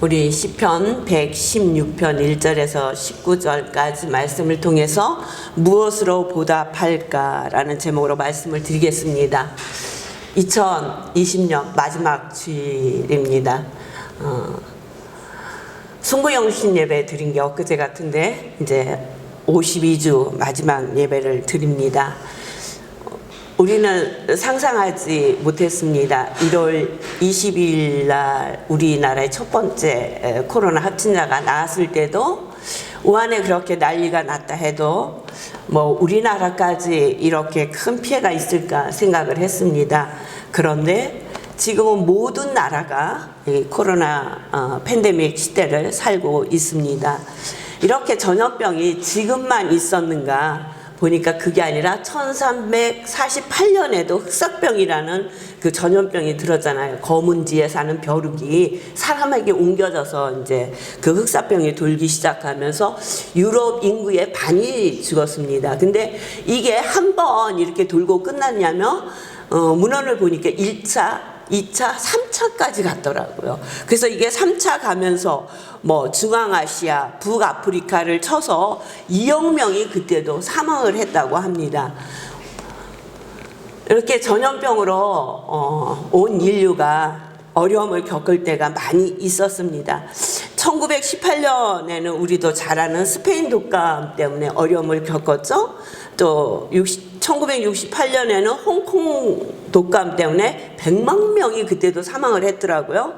우리 시편 116편 1절에서 19절까지 말씀을 통해서 무엇으로 보답할까라는 제목으로 말씀을 드리겠습니다. 2020년 마지막 주일입니다. 숭구영신 예배 드린 게 엊그제 같은데 이제 52주 마지막 예배를 드립니다. 우리는 상상하지 못했습니다. 1월 22일 날 우리나라의 첫 번째 코로나 확진자가 나왔을 때도 우한에 그렇게 난리가 났다 해도 우리나라까지 이렇게 큰 피해가 있을까 생각을 했습니다. 그런데 지금은 모든 나라가 이 코로나 팬데믹 시대를 살고 있습니다. 이렇게 전염병이 지금만 있었는가 보니까 그게 아니라 1348년에도 흑사병이라는 그 전염병이 들었잖아요. 검은지에 사는 벼룩이 사람에게 옮겨져서 이제 그 흑사병이 돌기 시작하면서 유럽 인구의 반이 죽었습니다. 근데 이게 한 번 이렇게 돌고 끝났냐면 문헌을 보니까 1차 2차, 3차까지 갔더라고요. 그래서 이게 3차 가면서 중앙아시아, 북아프리카를 쳐서 2억 명이 그때도 사망을 했다고 합니다. 이렇게 전염병으로 온 인류가 어려움을 겪을 때가 많이 있었습니다. 1918년에는 우리도 잘 아는 스페인 독감 때문에 어려움을 겪었죠. 또 1968년에는 홍콩 독감 때문에 100만 명이 그때도 사망을 했더라고요.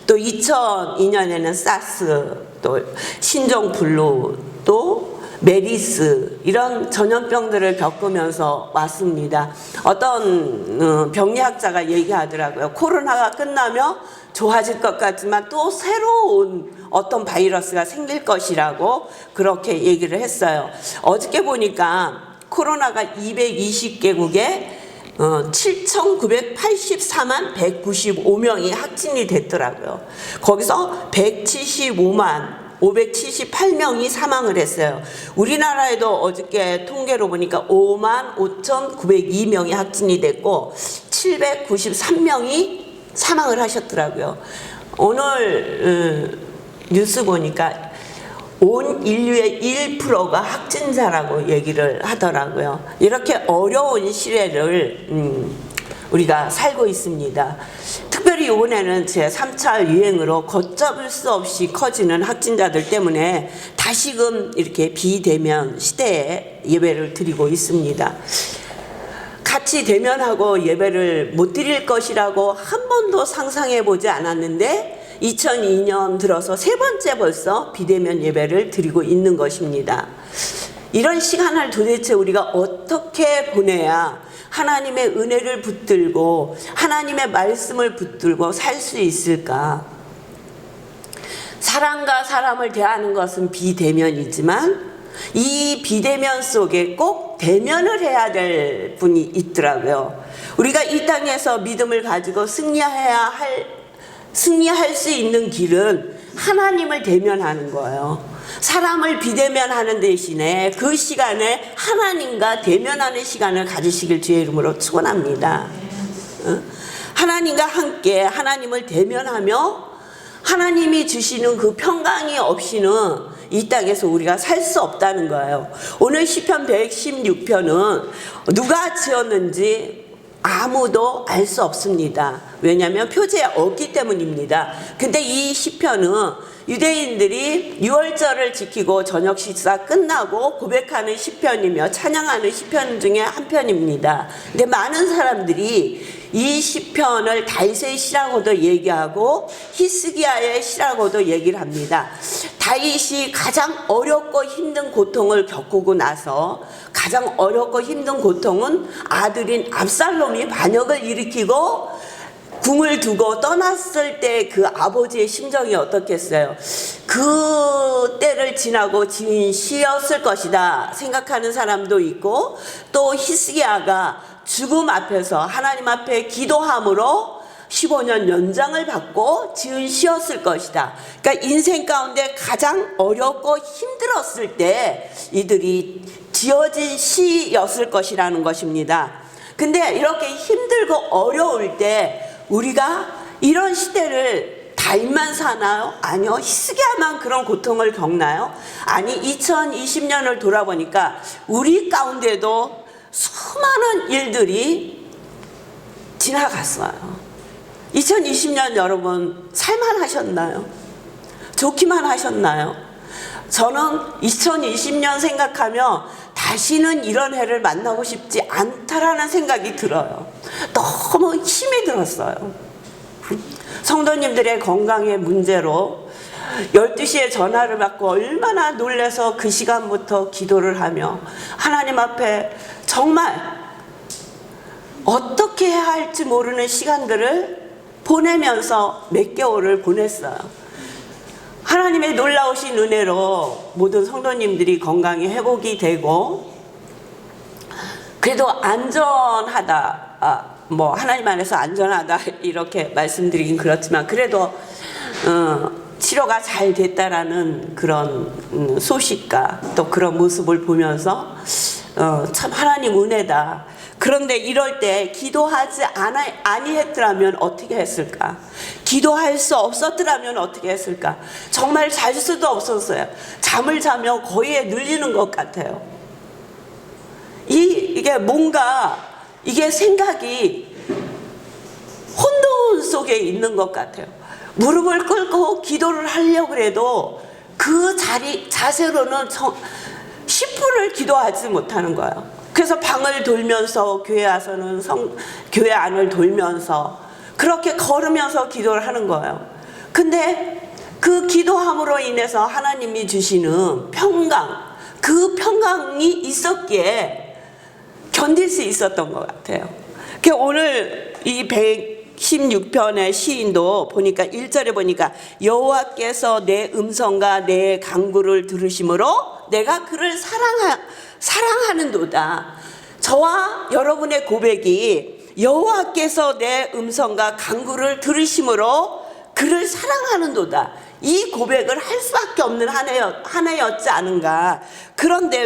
또 2002년에는 사스, 또 신종플루, 또 메리스 이런 전염병들을 겪으면서 왔습니다. 어떤 병리학자가 얘기하더라고요. 코로나가 끝나면 좋아질 것 같지만 또 새로운 어떤 바이러스가 생길 것이라고 그렇게 얘기를 했어요. 어저께 보니까 코로나가 220개국에 7,984만 195명이 확진이 됐더라고요. 거기서 175만 578명이 사망을 했어요. 우리나라에도 어저께 통계로 보니까 5만 5,902명이 확진이 됐고 793명이 사망을 하셨더라고요. 오늘 뉴스 보니까 온 인류의 1%가 확진자라고 얘기를 하더라고요. 이렇게 어려운 시대를 우리가 살고 있습니다. 특별히 이번에는 제 3차 유행으로 걷잡을 수 없이 커지는 확진자들 때문에 다시금 이렇게 비대면 시대에 예배를 드리고 있습니다. 같이 대면하고 예배를 못 드릴 것이라고 한 번도 상상해 보지 않았는데 2002년 들어서 세 번째 벌써 비대면 예배를 드리고 있는 것입니다. 이런 시간을 도대체 우리가 어떻게 보내야 하나님의 은혜를 붙들고 하나님의 말씀을 붙들고 살 수 있을까? 사람과 사람을 대하는 것은 비대면이지만 이 비대면 속에 꼭 대면을 해야 될 분이 있더라고요. 우리가 이 땅에서 믿음을 가지고 승리할 수 있는 길은 하나님을 대면하는 거예요. 사람을 비대면하는 대신에 그 시간에 하나님과 대면하는 시간을 가지시길 주의 이름으로 축원합니다. 하나님과 함께 하나님을 대면하며 하나님이 주시는 그 평강이 없이는 이 땅에서 우리가 살 수 없다는 거예요. 오늘 시편 116편은 누가 지었는지 아무도 알 수 없습니다. 왜냐하면 표제에 없기 때문입니다. 근데 이 시편은 유대인들이 유월절을 지키고 저녁 식사 끝나고 고백하는 시편이며 찬양하는 시편 중에 한 편입니다. 근데 많은 사람들이 이 시편을 다윗의 시라고도 얘기하고 히스기야의 시라고도 얘기를 합니다. 다윗이 가장 어렵고 힘든 고통을 겪고 나서 가장 어렵고 힘든 고통은 아들인 압살롬이 반역을 일으키고 궁을 두고 떠났을 때 그 아버지의 심정이 어떻겠어요? 그 때를 지나고 지은 시였을 것이다 생각하는 사람도 있고, 또 히스기야가 죽음 앞에서 하나님 앞에 기도함으로 15년 연장을 받고 지은 시였을 것이다. 그러니까 인생 가운데 가장 어렵고 힘들었을 때 이들이 지어진 시였을 것이라는 것입니다. 근데 이렇게 힘들고 어려울 때 우리가 이런 시대를 과일만 사나요? 아니요. 희스기야만 그런 고통을 겪나요? 아니, 2020년을 돌아보니까 우리 가운데도 수많은 일들이 지나갔어요. 2020년 여러분 살만하셨나요? 좋기만 하셨나요? 저는 2020년 생각하며 다시는 이런 해를 만나고 싶지 않다라는 생각이 들어요. 너무 힘이 들었어요. 성도님들의 건강의 문제로 12시에 전화를 받고 얼마나 놀라서 그 시간부터 기도를 하며 하나님 앞에 정말 어떻게 해야 할지 모르는 시간들을 보내면서 몇 개월을 보냈어요. 하나님의 놀라우신 은혜로 모든 성도님들이 건강이 회복이 되고 그래도 안전하다, 뭐 하나님 안에서 안전하다 이렇게 말씀드리긴 그렇지만 그래도 치료가 잘 됐다라는 그런 소식과 또 그런 모습을 보면서 참 하나님 은혜다. 그런데 이럴 때 기도하지 아니했더라면 어떻게 했을까? 기도할 수 없었더라면 어떻게 했을까? 정말 잘 수도 없었어요. 잠을 자면 거의에 눌리는 것 같아요. 이게 뭔가 이게 생각이 혼돈 속에 있는 것 같아요. 무릎을 꿇고 기도를 하려고 해도 그 자세로는 10분을 기도하지 못하는 거예요. 그래서 방을 돌면서 교회 와서는 교회 안을 돌면서 그렇게 걸으면서 기도를 하는 거예요. 근데 그 기도함으로 인해서 하나님이 주시는 평강, 그 평강이 있었기에 견딜 수 있었던 것 같아요. 오늘 이 116편의 시인도 보니까 1절에 보니까 여호와께서 내 음성과 내 간구를 들으심으로 내가 그를 사랑하는도다. 저와 여러분의 고백이 여호와께서 내 음성과 간구를 들으심으로 그를 사랑하는도다. 이 고백을 할 수밖에 없는 한 해였지 않은가. 그런데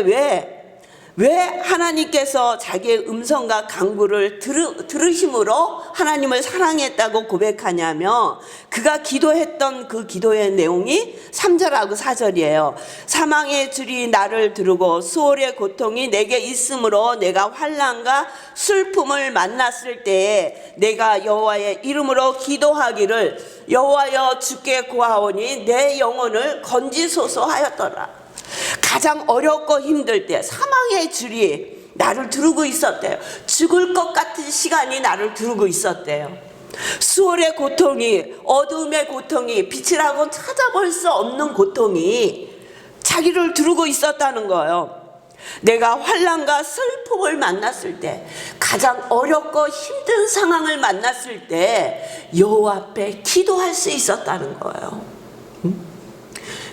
왜 하나님께서 자기의 음성과 간구를 들으심으로 하나님을 사랑했다고 고백하냐면 그가 기도했던 그 기도의 내용이 3절하고 4절이에요. 사망의 줄이 나를 두르고 수월의 고통이 내게 있으므로 내가 환난과 슬픔을 만났을 때에 내가 여호와의 이름으로 기도하기를 여호와여 주께 구하오니 내 영혼을 건지소서 하였더라. 가장 어렵고 힘들 때 사망의 줄이 나를 두르고 있었대요. 죽을 것 같은 시간이 나를 두르고 있었대요. 수월의 고통이, 어두움의 고통이, 빛이라고 찾아볼 수 없는 고통이 자기를 두르고 있었다는 거예요. 내가 환난과 슬픔을 만났을 때, 가장 어렵고 힘든 상황을 만났을 때 여호와 앞에 기도할 수 있었다는 거예요.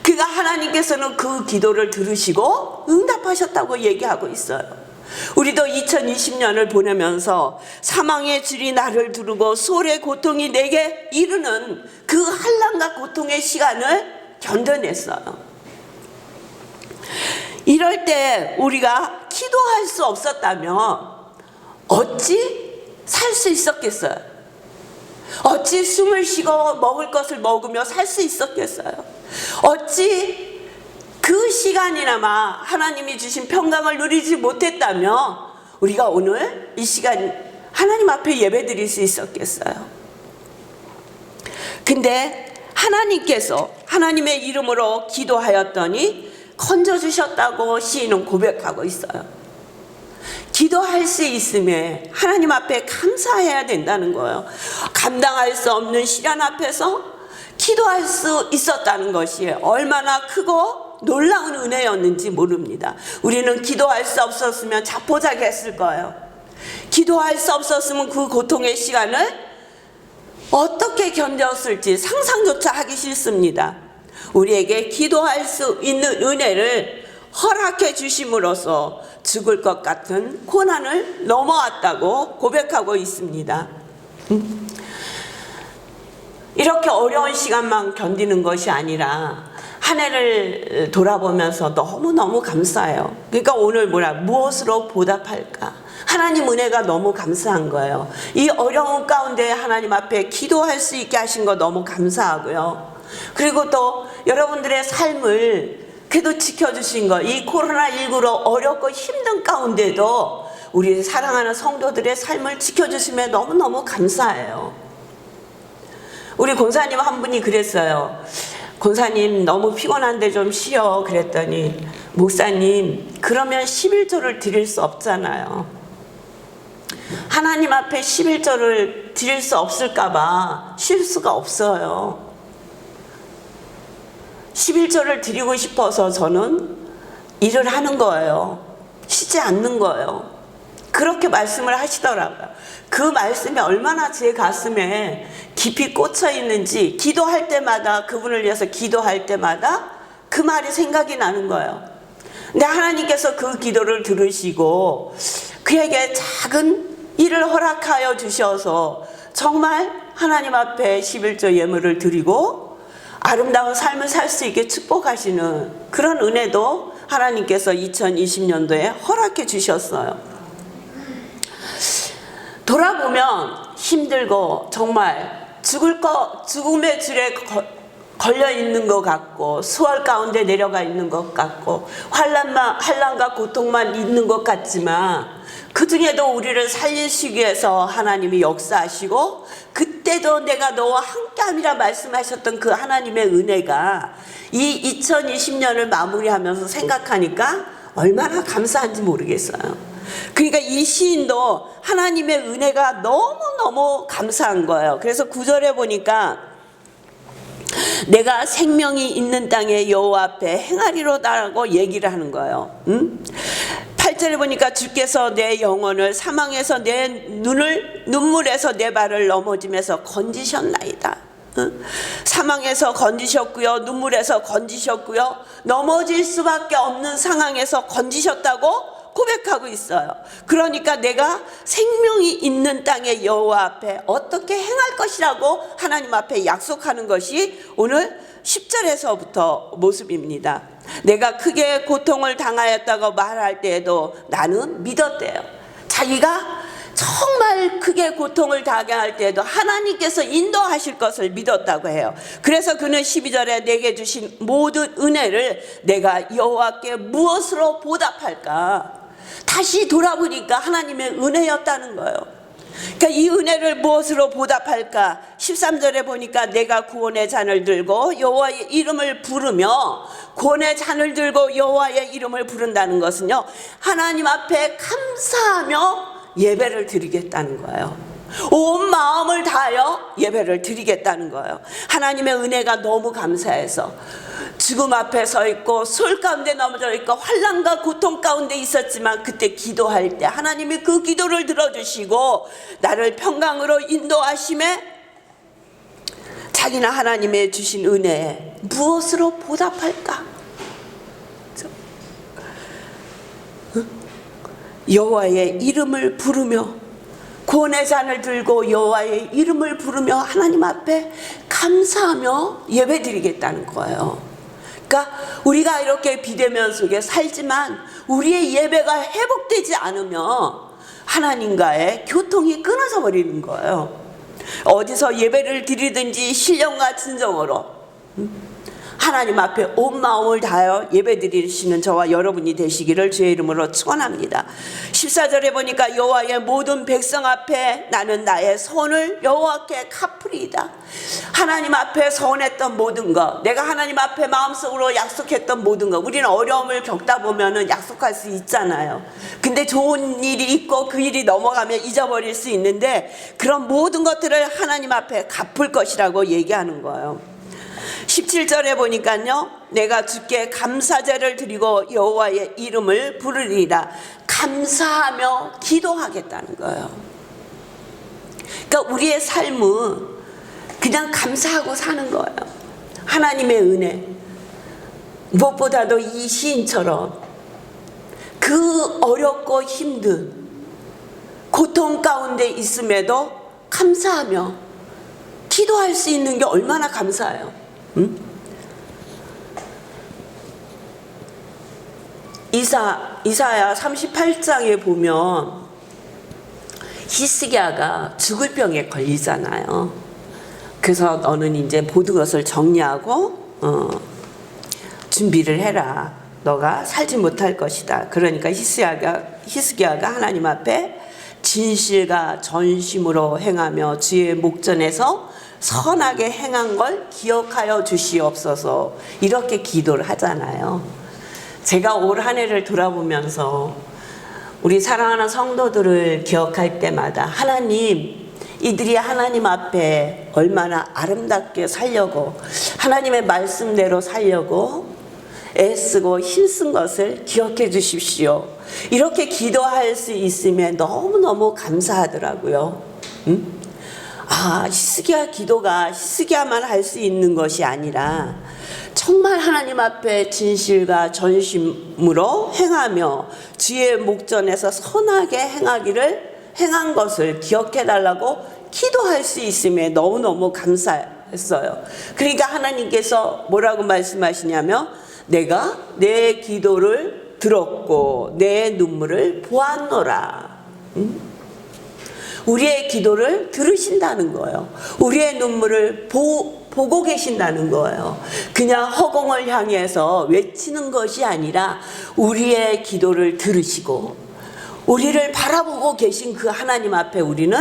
그가 하나님께서는 그 기도를 들으시고 응답하셨다고 얘기하고 있어요. 우리도 2020년을 보내면서 사망의 줄이 나를 두르고 수월의 고통이 내게 이르는 그 환난과 고통의 시간을 견뎌냈어요. 이럴 때 우리가 기도할 수 없었다면 어찌 살 수 있었겠어요? 어찌 숨을 쉬고 먹을 것을 먹으며 살 수 있었겠어요? 어찌 그 시간이나마 하나님이 주신 평강을 누리지 못했다면 우리가 오늘 이 시간 하나님 앞에 예배드릴 수 있었겠어요? 근데 하나님께서 하나님의 이름으로 기도하였더니 건져주셨다고 시인은 고백하고 있어요. 기도할 수 있음에 하나님 앞에 감사해야 된다는 거예요. 감당할 수 없는 시련 앞에서 기도할 수 있었다는 것이 얼마나 크고 놀라운 은혜였는지 모릅니다. 우리는 기도할 수 없었으면 자포자기했을 거예요. 기도할 수 없었으면 그 고통의 시간을 어떻게 견뎠을지 상상조차 하기 싫습니다. 우리에게 기도할 수 있는 은혜를 허락해 주심으로써 죽을 것 같은 고난을 넘어왔다고 고백하고 있습니다. 이렇게 어려운 시간만 견디는 것이 아니라 한 해를 돌아보면서 너무너무 감사해요. 그러니까 오늘 무엇으로 보답할까? 하나님 은혜가 너무 감사한 거예요. 이 어려운 가운데 하나님 앞에 기도할 수 있게 하신 거 너무 감사하고요. 그리고 또 여러분들의 삶을 그래도 지켜주신 거, 이 코로나19로 어렵고 힘든 가운데도 우리 사랑하는 성도들의 삶을 지켜주시면 너무너무 감사해요. 우리 권사님 한 분이 그랬어요. 권사님 너무 피곤한데 좀 쉬어. 그랬더니 목사님 그러면 11조를 드릴 수 없잖아요. 하나님 앞에 11조를 드릴 수 없을까 봐 쉴 수가 없어요. 11조를 드리고 싶어서 저는 일을 하는 거예요. 쉬지 않는 거예요. 그렇게 말씀을 하시더라고요. 그 말씀이 얼마나 제 가슴에 깊이 꽂혀 있는지 기도할 때마다, 그분을 위해서 기도할 때마다 그 말이 생각이 나는 거예요. 근데 하나님께서 그 기도를 들으시고 그에게 작은 일을 허락하여 주셔서 정말 하나님 앞에 11조 예물을 드리고 아름다운 삶을 살 수 있게 축복하시는 그런 은혜도 하나님께서 2020년도에 허락해 주셨어요. 돌아보면 힘들고 정말 죽음의 줄에 걸려 있는 것 같고 수월 가운데 내려가 있는 것 같고 환난과 고통만 있는 것 같지만 그 중에도 우리를 살리시기 위해서 하나님이 역사하시고 그때도 내가 너와 함께함이라 말씀하셨던 그 하나님의 은혜가 이 2020년을 마무리하면서 생각하니까 얼마나 감사한지 모르겠어요. 그러니까 이 시인도 하나님의 은혜가 너무너무 감사한 거예요. 그래서 9절에 보니까 내가 생명이 있는 땅에 여호와 앞에 행하리로다라고 얘기를 하는 거예요. 8절에 보니까 주께서 내 영혼을 사망에서 내 눈물에서 내 발을 넘어짐에서 건지셨나이다. 사망에서 건지셨고요, 눈물에서 건지셨고요, 넘어질 수밖에 없는 상황에서 건지셨다고 고백하고 있어요. 그러니까 내가 생명이 있는 땅의 여호와 앞에 어떻게 행할 것이라고 하나님 앞에 약속하는 것이 오늘 10절에서부터 모습입니다. 내가 크게 고통을 당하였다고 말할 때에도 나는 믿었대요. 자기가 정말 크게 고통을 당할 때에도 하나님께서 인도하실 것을 믿었다고 해요. 그래서 그는 12절에 내게 주신 모든 은혜를 내가 여호와께 무엇으로 보답할까? 다시 돌아보니까 하나님의 은혜였다는 거예요. 그러니까 이 은혜를 무엇으로 보답할까? 13절에 보니까 내가 구원의 잔을 들고 여호와의 이름을 부르며, 구원의 잔을 들고 여호와의 이름을 부른다는 것은요, 하나님 앞에 감사하며 예배를 드리겠다는 거예요. 온 마음을 다하여 예배를 드리겠다는 거예요. 하나님의 은혜가 너무 감사해서 죽음 앞에 서 있고 솔 가운데 넘어져 있고 환난과 고통 가운데 있었지만 그때 기도할 때 하나님이 그 기도를 들어주시고 나를 평강으로 인도하심에 자기나 하나님의 주신 은혜에 무엇으로 보답할까? 여호와의 이름을 부르며, 구원의 잔을 들고 여호와의 이름을 부르며 하나님 앞에 감사하며 예배드리겠다는 거예요. 그러니까 우리가 이렇게 비대면 속에 살지만 우리의 예배가 회복되지 않으면 하나님과의 교통이 끊어져 버리는 거예요. 어디서 예배를 드리든지 신령과 진정으로 하나님 앞에 온 마음을 다하여 예배드리시는 저와 여러분이 되시기를 주의 이름으로 축원합니다. 14절에 보니까 여호와의 모든 백성 앞에 나는 나의 손을 여호와께 갚으리이다. 하나님 앞에 서운했던 모든 것, 내가 하나님 앞에 마음속으로 약속했던 모든 것, 우리는 어려움을 겪다 보면은 약속할 수 있잖아요. 근데 좋은 일이 있고 그 일이 넘어가면 잊어버릴 수 있는데 그런 모든 것들을 하나님 앞에 갚을 것이라고 얘기하는 거예요. 17절에 보니까요, 내가 주께 감사제를 드리고 여호와의 이름을 부르리라. 감사하며 기도하겠다는 거예요. 그러니까 우리의 삶은 그냥 감사하고 사는 거예요. 하나님의 은혜, 무엇보다도 이 시인처럼 그 어렵고 힘든 고통 가운데 있음에도 감사하며 기도할 수 있는 게 얼마나 감사해요. 응? 이사야 38장에 보면 히스기야가 죽을 병에 걸리잖아요. 그래서 너는 이제 모든 것을 정리하고 준비를 해라. 너가 살지 못할 것이다. 그러니까 히스기야가 하나님 앞에 진실과 전심으로 행하며 주의 목전에서 선하게 행한 걸 기억하여 주시옵소서, 이렇게 기도를 하잖아요. 제가 올 한 해를 돌아보면서 우리 사랑하는 성도들을 기억할 때마다 하나님, 이들이 하나님 앞에 얼마나 아름답게 살려고, 하나님의 말씀대로 살려고 애쓰고 힘쓴 것을 기억해 주십시오. 이렇게 기도할 수 있으면 너무너무 감사하더라고요. 히스기야 기도가 히스기야만 할 수 있는 것이 아니라 정말 하나님 앞에 진실과 전심으로 행하며 주의 목전에서 선하게 행한 것을 기억해 달라고 기도할 수 있음에 너무너무 감사했어요. 그러니까 하나님께서 뭐라고 말씀하시냐면, 내가 내 기도를 들었고 내 눈물을 보았노라. 우리의 기도를 들으신다는 거예요. 우리의 눈물을 보고 계신다는 거예요. 그냥 허공을 향해서 외치는 것이 아니라 우리의 기도를 들으시고 우리를 바라보고 계신 그 하나님 앞에 우리는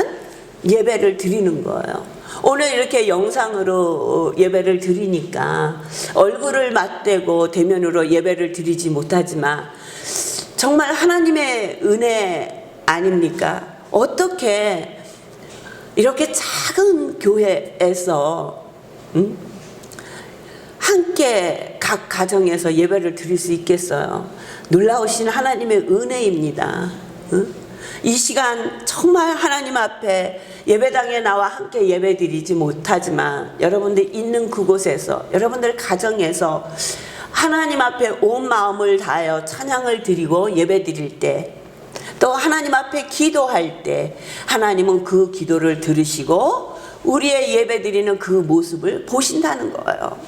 예배를 드리는 거예요. 오늘 이렇게 영상으로 예배를 드리니까 얼굴을 맞대고 대면으로 예배를 드리지 못하지만 정말 하나님의 은혜 아닙니까? 어떻게 이렇게 작은 교회에서 함께 각 가정에서 예배를 드릴 수 있겠어요? 놀라우신 하나님의 은혜입니다. 이 시간 정말 하나님 앞에 예배당에 나와 함께 예배 드리지 못하지만 여러분들 있는 그곳에서, 여러분들 가정에서 하나님 앞에 온 마음을 다하여 찬양을 드리고 예배 드릴 때, 또 하나님 앞에 기도할 때 하나님은 그 기도를 들으시고 우리의 예배 드리는 그 모습을 보신다는 거예요.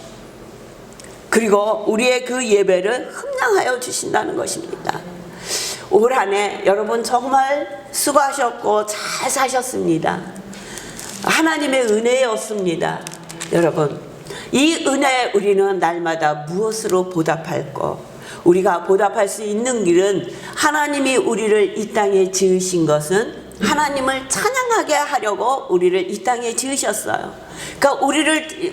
그리고 우리의 그 예배를 흠양하여 주신다는 것입니다. 올 한 해 여러분 정말 수고하셨고 잘 사셨습니다. 하나님의 은혜였습니다. 여러분, 이 은혜 우리는 날마다 무엇으로 보답할까? 우리가 보답할 수 있는 길은, 하나님이 우리를 이 땅에 지으신 것은 하나님을 찬양하게 하려고 우리를 이 땅에 지으셨어요. 그러니까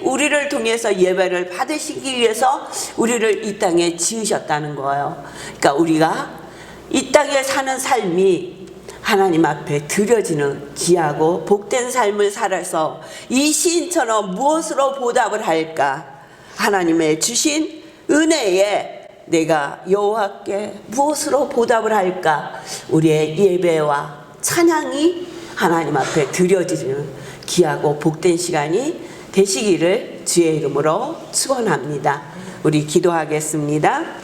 우리를 통해서 예배를 받으시기 위해서 우리를 이 땅에 지으셨다는 거예요. 그러니까 우리가 이 땅에 사는 삶이 하나님 앞에 드려지는 귀하고 복된 삶을 살아서 이 시인처럼 무엇으로 보답을 할까? 하나님의 주신 은혜에 내가 여호와께 무엇으로 보답을 할까? 우리의 예배와 찬양이 하나님 앞에 드려지는 귀하고 복된 시간이 되시기를 주의 이름으로 축원합니다. 우리 기도하겠습니다.